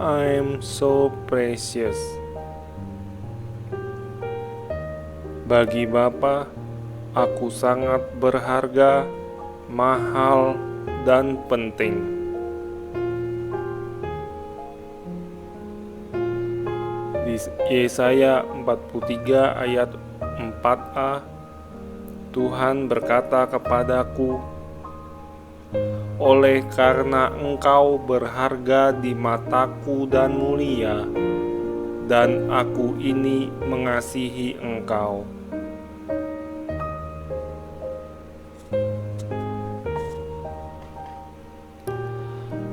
I am so precious. Bagi Bapa, aku sangat berharga, mahal, dan penting. Di Yesaya 43 ayat 4a, Tuhan berkata kepadaku, oleh karena engkau berharga di mataku dan mulia, dan aku ini mengasihi engkau.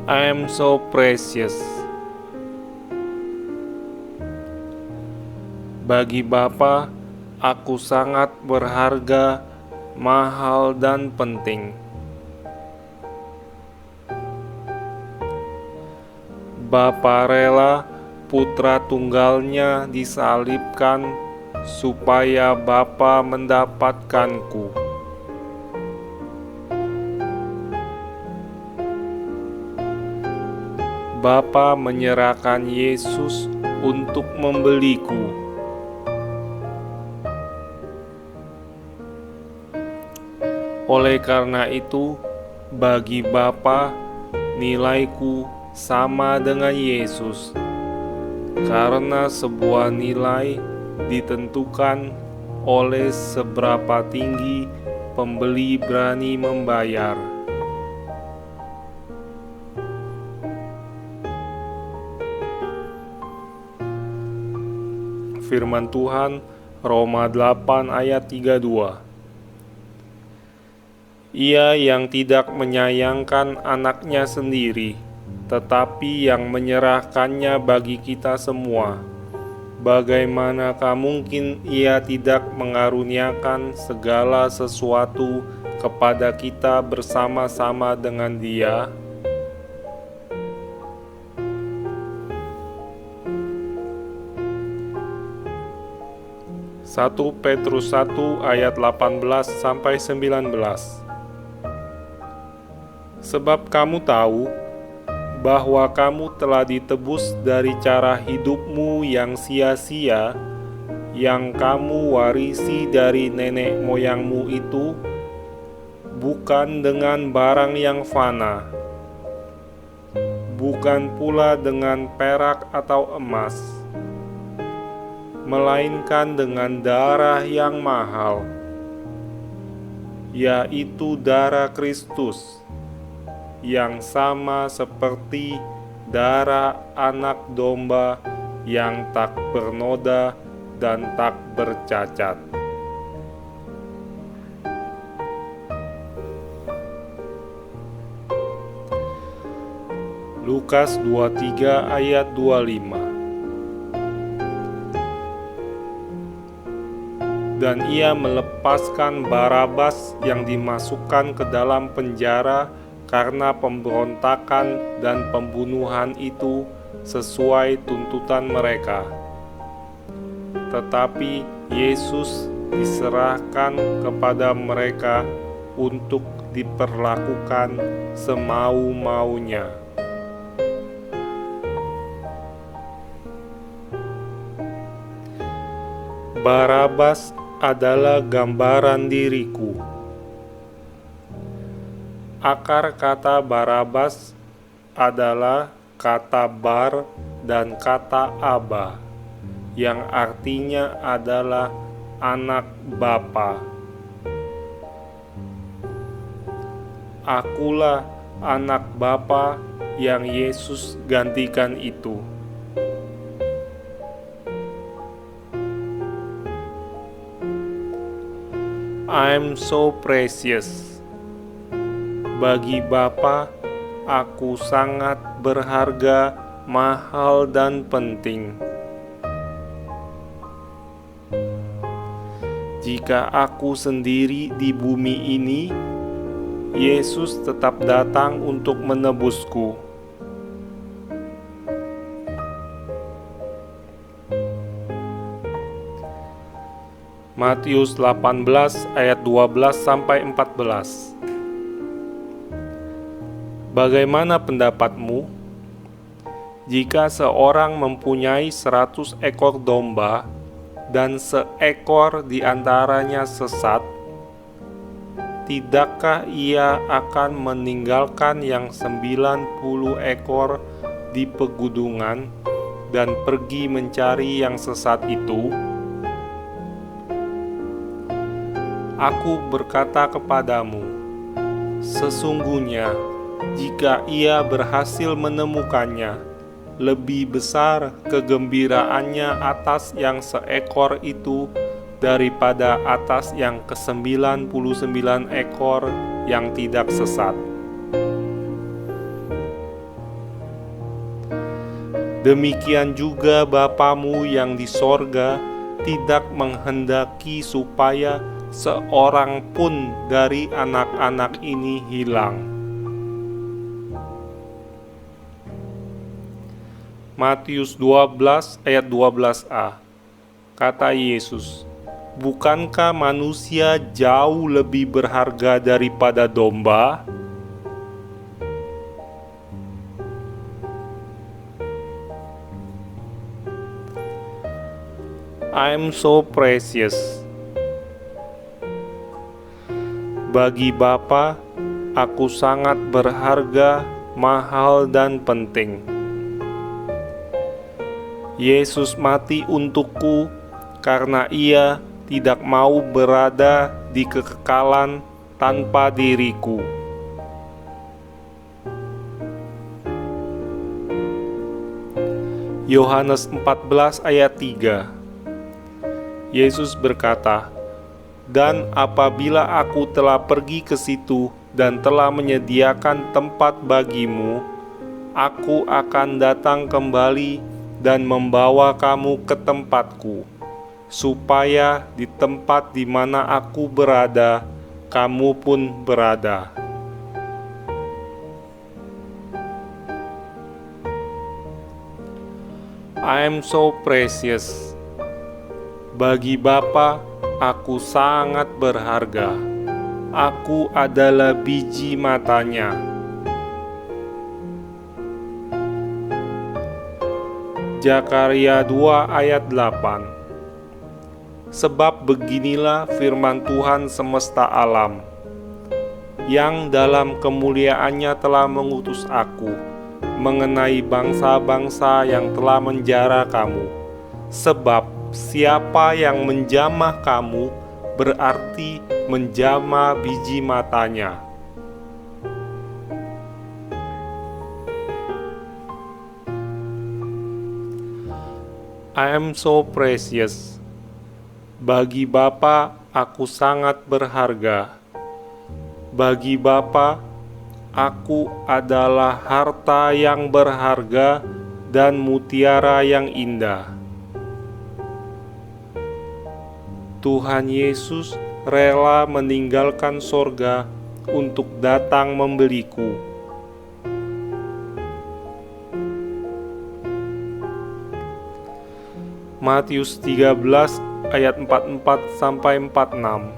I am so precious. Bagi Bapa, aku sangat berharga, mahal, dan penting. Bapa rela putra tunggalnya disalibkan supaya Bapa mendapatkanku. Bapa menyerahkan Yesus untuk membeliku. Oleh karena itu, bagi Bapa, nilaiku sama dengan Yesus, karena sebuah nilai ditentukan oleh seberapa tinggi pembeli berani membayar. Firman Tuhan, Roma 8 ayat 32. Ia yang tidak menyayangkan anaknya sendiri, tetapi yang menyerahkannya bagi kita semua, bagaimanakah mungkin ia tidak mengaruniakan segala sesuatu kepada kita bersama-sama dengan Dia? Satu Petrus 1 ayat 18-19. Sebab kamu tahu bahwa kamu telah ditebus dari cara hidupmu yang sia-sia, yang kamu warisi dari nenek moyangmu itu, bukan dengan barang yang fana, bukan pula dengan perak atau emas, melainkan dengan darah yang mahal, yaitu darah Kristus, yang sama seperti darah anak domba yang tak bernoda dan tak bercacat. Lukas 23 ayat 25. Dan ia melepaskan Barabas yang dimasukkan ke dalam penjara karena pemberontakan dan pembunuhan itu sesuai tuntutan mereka. Tetapi Yesus diserahkan kepada mereka untuk diperlakukan semau-maunya. Barabas adalah gambaran diriku. Akar kata Barabas adalah kata bar dan kata aba, yang artinya adalah anak bapa. Akulah anak bapa yang Yesus gantikan itu. I'm so precious. Bagi Bapa, aku sangat berharga, mahal, dan penting. Jika aku sendiri di bumi ini, Yesus tetap datang untuk menebusku. Matius 18 ayat 12-14. Bagaimana pendapatmu? Jika seorang mempunyai 100 ekor domba dan seekor di antaranya sesat, tidakkah ia akan meninggalkan yang 90 ekor di pegunungan dan pergi mencari yang sesat itu? Aku berkata kepadamu, sesungguhnya jika ia berhasil menemukannya, lebih besar kegembiraannya atas yang seekor itu daripada atas yang ke-99 ekor yang tidak sesat. Demikian juga Bapamu yang di sorga tidak menghendaki supaya seorang pun dari anak-anak ini hilang. Matius 12 ayat 12a. Kata Yesus, bukankah manusia jauh lebih berharga daripada domba? I'm so precious. Bagi Bapa, aku sangat berharga, mahal dan penting. Yesus mati untukku karena Ia tidak mau berada di kekekalan tanpa diriku. Yohanes 14 ayat 3. Yesus berkata, "Dan apabila aku telah pergi ke situ dan telah menyediakan tempat bagimu, aku akan datang kembali dan membawa kamu ke tempatku, supaya di tempat di mana aku berada, kamu pun berada." I am so precious. Bagi Bapa, aku sangat berharga. Aku adalah biji matanya. Zakaria 2 ayat 8. Sebab beginilah firman Tuhan semesta alam, yang dalam kemuliaannya telah mengutus aku, mengenai bangsa-bangsa yang telah menjara kamu. Sebab siapa yang menjamah kamu, berarti menjamah biji matanya. I am so precious. Bagi Bapa, aku sangat berharga. Bagi Bapa, aku adalah harta yang berharga dan mutiara yang indah. Tuhan Yesus rela meninggalkan sorga untuk datang membeliku. Matius 13 ayat 44-46.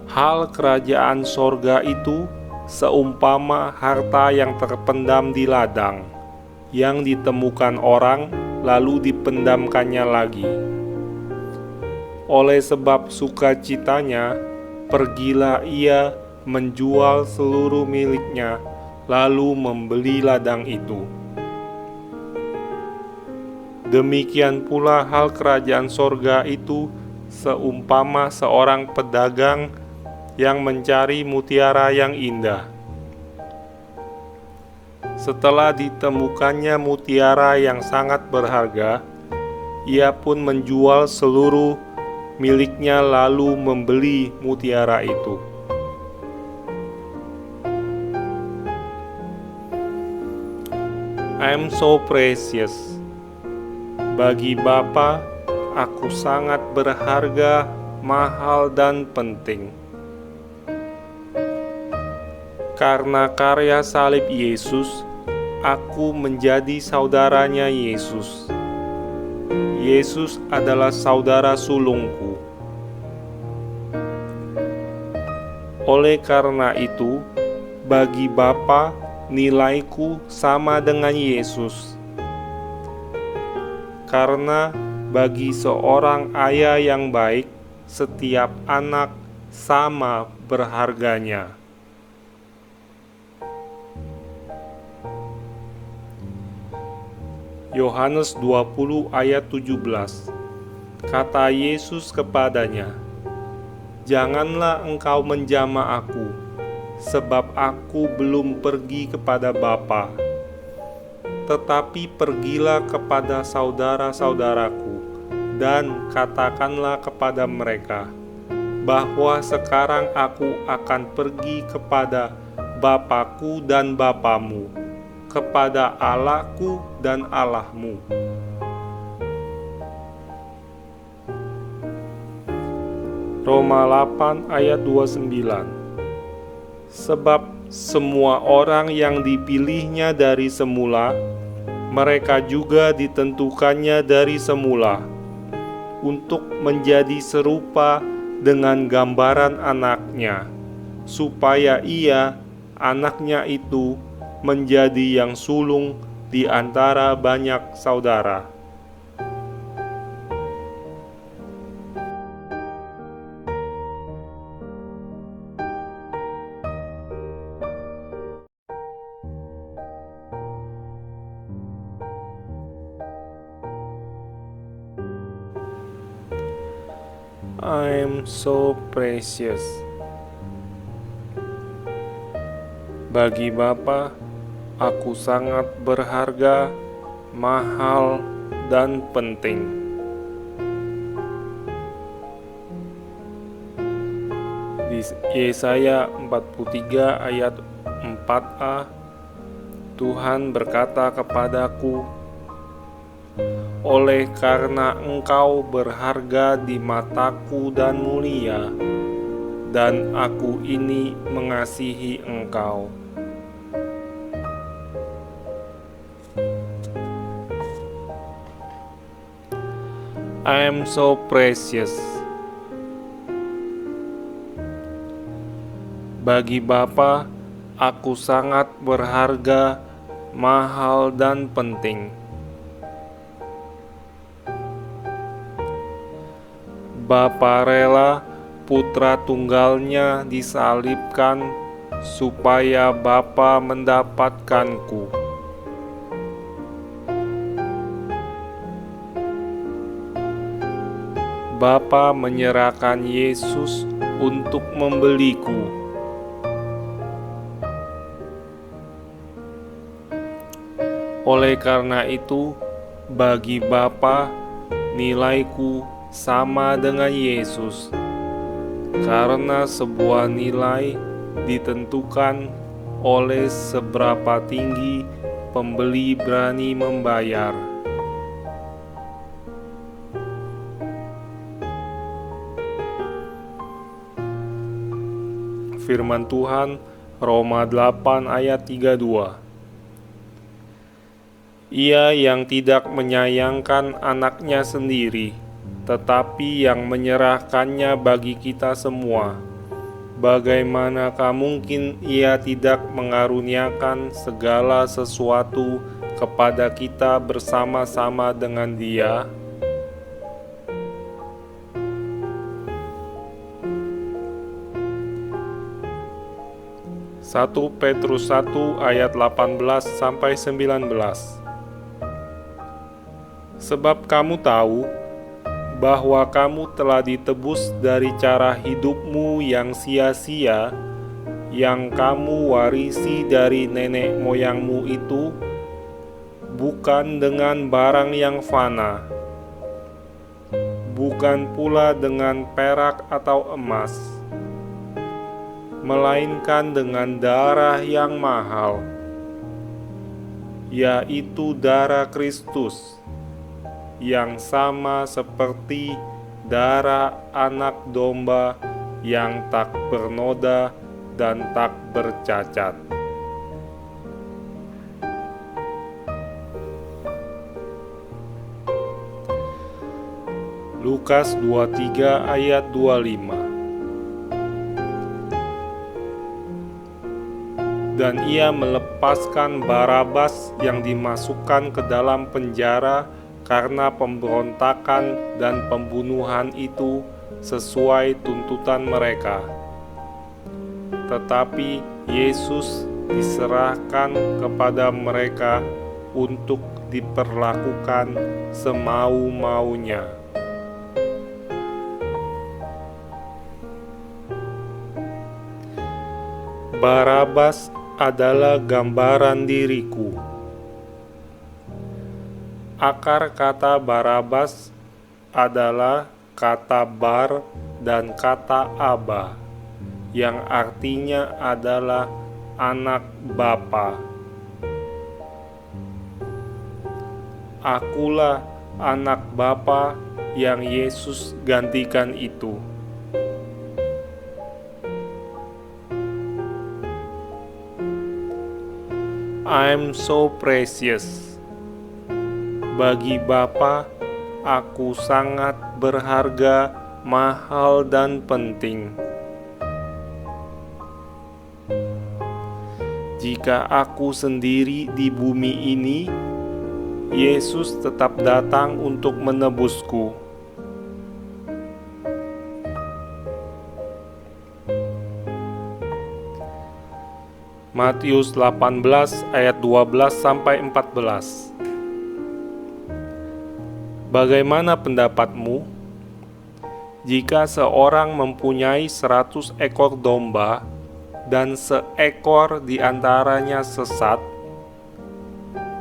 Hal kerajaan sorga itu seumpama harta yang terpendam di ladang, yang ditemukan orang lalu dipendamkannya lagi. Oleh sebab sukacitanya, pergilah ia menjual seluruh miliknya, lalu membeli ladang itu. Demikian pula hal kerajaan sorga itu seumpama seorang pedagang yang mencari mutiara yang indah. Setelah ditemukannya mutiara yang sangat berharga, ia pun menjual seluruh miliknya lalu membeli mutiara itu. I am so precious. Bagi Bapa, aku sangat berharga, mahal dan penting. Karena karya salib Yesus, aku menjadi saudaranya Yesus. Yesus adalah saudara sulungku. Oleh karena itu, bagi Bapa, nilaiku sama dengan Yesus. Karena bagi seorang ayah yang baik, setiap anak sama berharganya. Yohanes 20 ayat 17. Kata Yesus kepadanya, "Janganlah engkau menjamah aku, sebab aku belum pergi kepada Bapa. Tetapi pergilah kepada saudara-saudaraku, dan katakanlah kepada mereka, bahwa sekarang aku akan pergi kepada Bapa-Ku dan Bapamu, kepada Allah-Ku dan Allahmu." Roma 8 ayat 29. Sebab semua orang yang dipilihnya dari semula, mereka juga ditentukannya dari semula untuk menjadi serupa dengan gambaran anaknya, supaya ia, anaknya itu, menjadi yang sulung di antara banyak saudara. I'm so precious. Bagi Bapa, aku sangat berharga, mahal, dan penting. Di Yesaya 43 ayat 4a, Tuhan berkata kepadaku, "Oleh karena engkau berharga di mataku dan mulia, dan aku ini mengasihi engkau." I am so precious. Bagi Bapa, aku sangat berharga, mahal, dan penting. Bapa rela putra tunggalnya disalibkan supaya Bapa mendapatkanku. Bapa menyerahkan Yesus untuk membeliku. Oleh karena itu, bagi Bapa, nilaiku sama dengan Yesus, karena sebuah nilai ditentukan oleh seberapa tinggi pembeli berani membayar. Firman Tuhan, Roma 8 ayat 32. Ia yang tidak menyayangkan anaknya sendiri, tetapi yang menyerahkannya bagi kita semua, bagaimanakah mungkin ia tidak mengaruniakan segala sesuatu kepada kita bersama-sama dengan Dia? Satu Petrus 1 ayat 18-19. Sebab kamu tahu bahwa kamu telah ditebus dari cara hidupmu yang sia-sia, yang kamu warisi dari nenek moyangmu itu, bukan dengan barang yang fana, bukan pula dengan perak atau emas, melainkan dengan darah yang mahal, yaitu darah Kristus, yang sama seperti darah anak domba yang tak bernoda dan tak bercacat. Lukas 23 ayat 25. dan ia melepaskan Barabas yang dimasukkan ke dalam penjara karena pemberontakan dan pembunuhan itu sesuai tuntutan mereka. Tetapi Yesus diserahkan kepada mereka untuk diperlakukan semau-maunya. Barabas adalah gambaran diriku. Akar kata Barabas adalah kata bar dan kata aba, yang artinya adalah anak bapa. Akulah anak bapa yang Yesus gantikan itu. I'm so precious. Bagi Bapa, aku sangat berharga, mahal, dan penting. Jika aku sendiri di bumi ini, Yesus tetap datang untuk menebusku. Matius 18 ayat 12-14. Bagaimana pendapatmu? Jika seorang mempunyai 100 ekor domba dan seekor di antaranya sesat,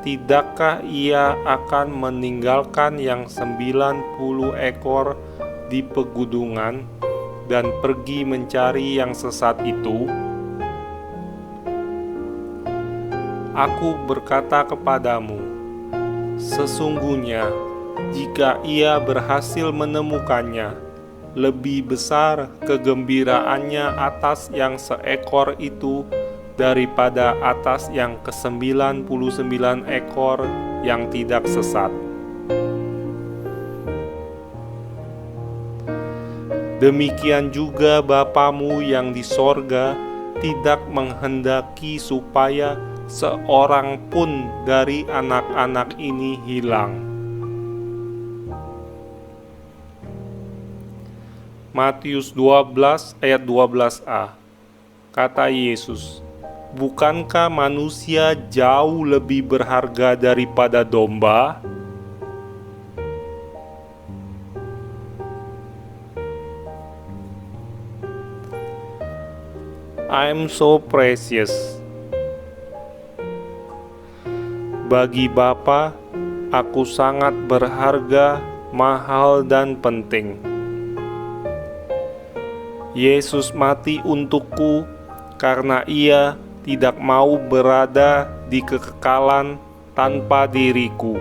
tidakkah ia akan meninggalkan yang 90 ekor di pegunungan dan pergi mencari yang sesat itu? Aku berkata kepadamu, sesungguhnya jika ia berhasil menemukannya, lebih besar kegembiraannya atas yang seekor itu daripada atas yang ke-99 ekor yang tidak sesat. Demikian juga Bapamu yang di sorga tidak menghendaki supaya seorang pun dari anak-anak ini hilang. Matius 12 ayat 12a. Kata Yesus, bukankah manusia jauh lebih berharga daripada domba? I'm so precious. Bagi Bapa, aku sangat berharga, mahal, dan penting. Yesus mati untukku karena ia tidak mau berada di kekekalan tanpa diriku.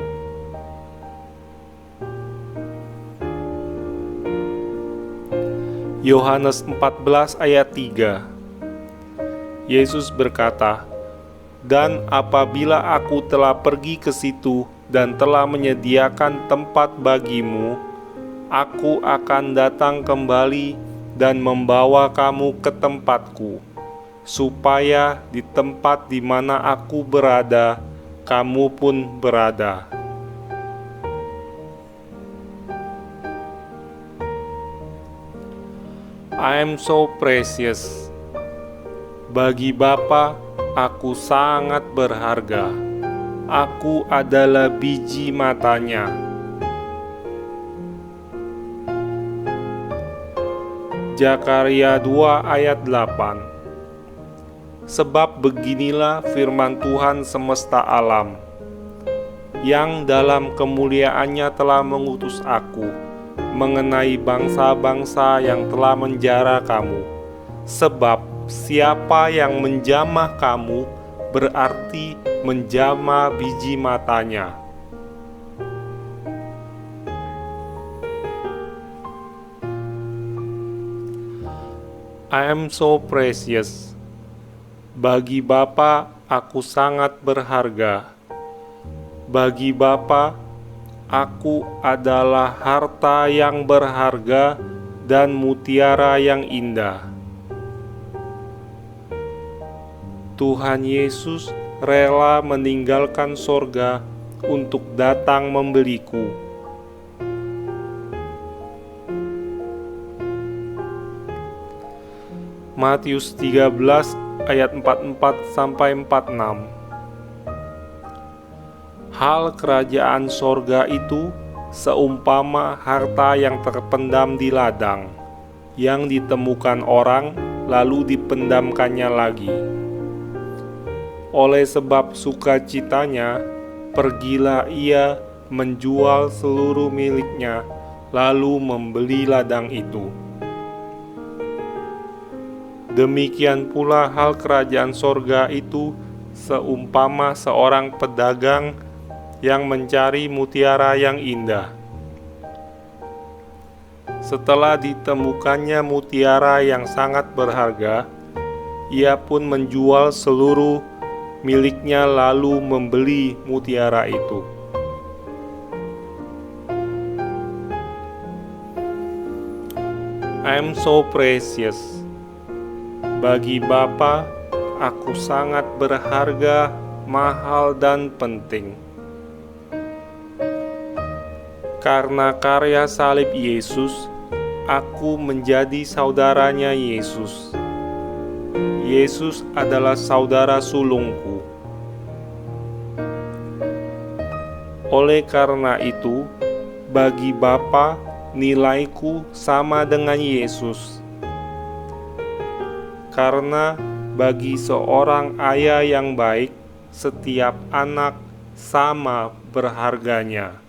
Yohanes 14 ayat 3. Yesus berkata, "Dan apabila aku telah pergi ke situ dan telah menyediakan tempat bagimu, aku akan datang kembali dan membawa kamu ke tempatku, supaya di tempat di mana aku berada, kamu pun berada." I am so precious. Bagi Bapa, aku sangat berharga. Aku adalah biji matanya. Zakaria 2 ayat 8. Sebab beginilah firman Tuhan semesta alam, yang dalam kemuliaannya telah mengutus aku, mengenai bangsa-bangsa yang telah menjara kamu. Sebab siapa yang menjamah kamu, berarti menjamah biji matanya. I am so precious. Bagi Bapa, aku sangat berharga. Bagi Bapa, aku adalah harta yang berharga dan mutiara yang indah. Tuhan Yesus rela meninggalkan sorga untuk datang membeliku. Matius 13 ayat 44-46. Hal kerajaan sorga itu seumpama harta yang terpendam di ladang, yang ditemukan orang lalu dipendamkannya lagi. Oleh sebab sukacitanya, pergilah ia menjual seluruh miliknya, lalu membeli ladang itu. Demikian pula hal kerajaan sorga itu seumpama seorang pedagang yang mencari mutiara yang indah. Setelah ditemukannya mutiara yang sangat berharga, ia pun menjual seluruh miliknya lalu membeli mutiara itu. I'm so precious. Bagi Bapa, aku sangat berharga, mahal dan penting. Karena karya salib Yesus, aku menjadi saudaranya Yesus. Yesus adalah saudara sulungku. Oleh karena itu, bagi Bapa, nilaiku sama dengan Yesus. Karena bagi seorang ayah yang baik, setiap anak sama berharganya.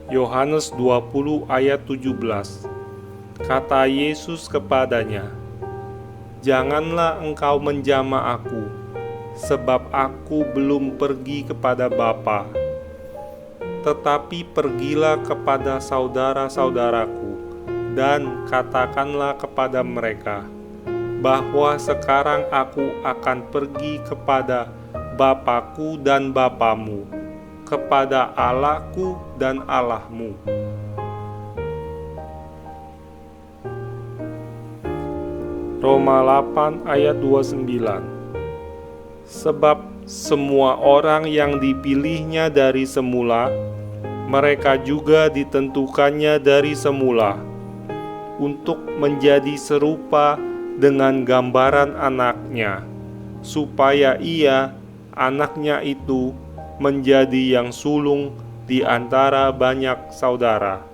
Yohanes 20 ayat 17. Kata Yesus kepadanya, "Janganlah engkau menjamah aku, sebab aku belum pergi kepada Bapa. Tetapi pergilah kepada saudara-saudaraku, dan katakanlah kepada mereka, bahwa sekarang aku akan pergi kepada Bapa-Ku dan Bapamu, kepada Allah-Ku dan Allah-Mu." Roma 8 ayat 29. Sebab semua orang yang dipilihnya dari semula, mereka juga ditentukannya dari semula untuk menjadi serupa dengan gambaran anaknya, supaya ia, anaknya itu, menjadi yang sulung di antara banyak saudara.